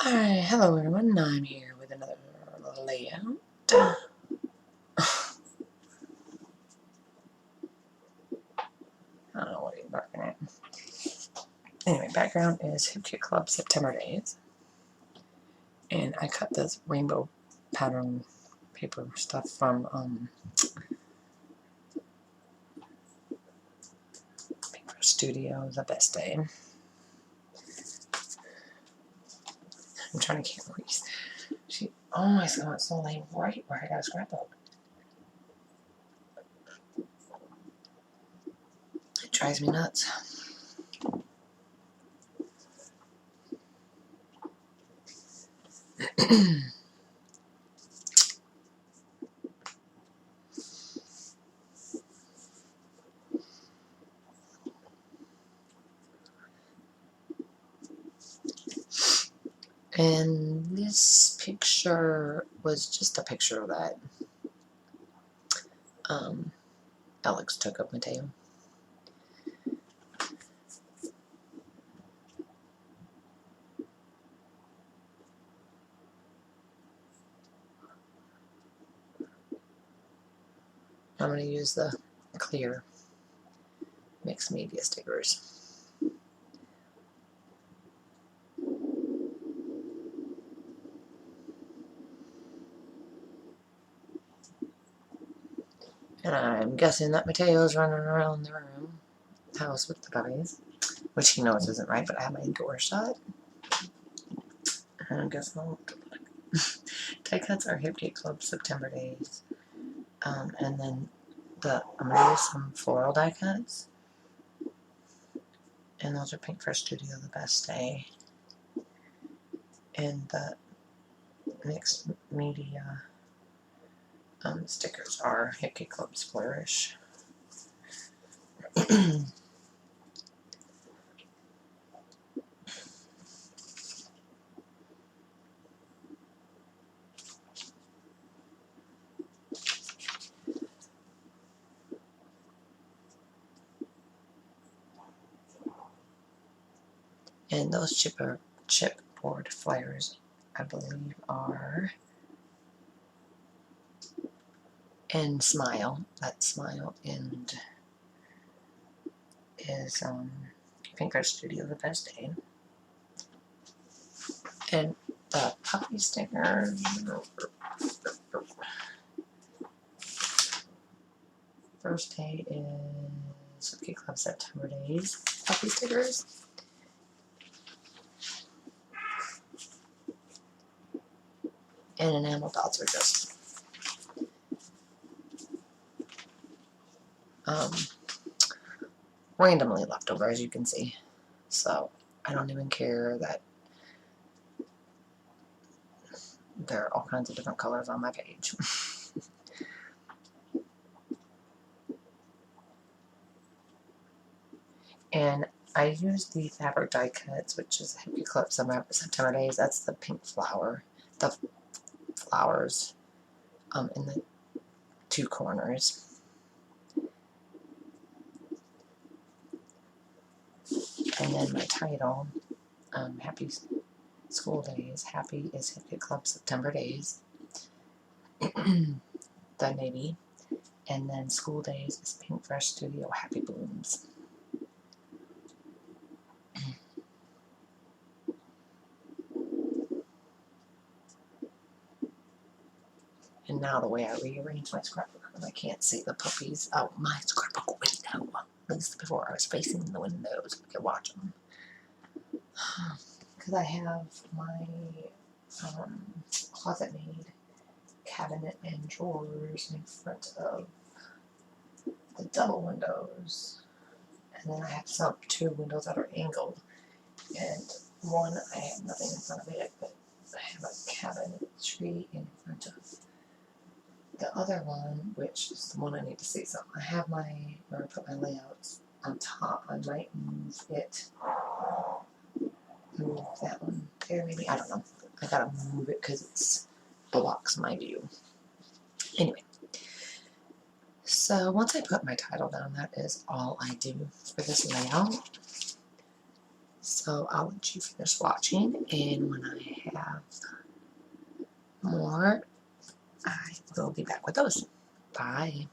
Hi, hello everyone, I'm here with another layout. I don't know what he's barking at. Anyway, background is Hip Kit Club September Days. And I cut this rainbow pattern paper stuff from Paper Studio, The Best Day. I'm trying to get Reese. She always wants to lay right where I got a scrapbook. It drives me nuts. And this picture was just a picture that Alex took of Mateo. I'm going to use the clear mixed media stickers. And I'm guessing that Mateo's running around the house with the puppies, which he knows isn't right, but I have my door shut. And I guess I'll die cuts are Hip Kit Club September Days. And then I'm going to use some floral die cuts. And those are Pink Fresh Studio The Best Day. And the mixed media stickers are Hip Kit Club's Flourish. And those chipboard flyers, I believe, are and Smile. That Smile and is Pink Fresh Studio The Best Day. And the puppy stickers. First day is Hip Kit Club September Days puppy stickers. And enamel dots are just randomly left over, as you can see. So I don't even care that there are all kinds of different colors on my page. And I used the fabric die cuts, which is Hip Kit Club September Days. That's the pink flower, the flowers in the two corners. And then my title, Happy School Days. Happy is Hip Kit Club September Days. The navy. And then School Days is Pink Fresh Studio Happy Blooms. And now the way I rearrange my scrapbook, I can't see the puppies out my scrapbook window. At least before I was facing the window so I could watch them. Because I have my closet-made cabinet and drawers in front of the double windows. And then I have some two windows that are angled. And one, I have nothing in front of it, but I have a cabinetry in front of the other one, which is the one I need to see. So I have where I put my layouts on top. I might move that one there maybe. I don't know. I gotta move it because it blocks my view. Anyway. So once I put my title down, that is all I do for this layout. So I'll let you finish watching, and when I have more, I will be back with those. Bye.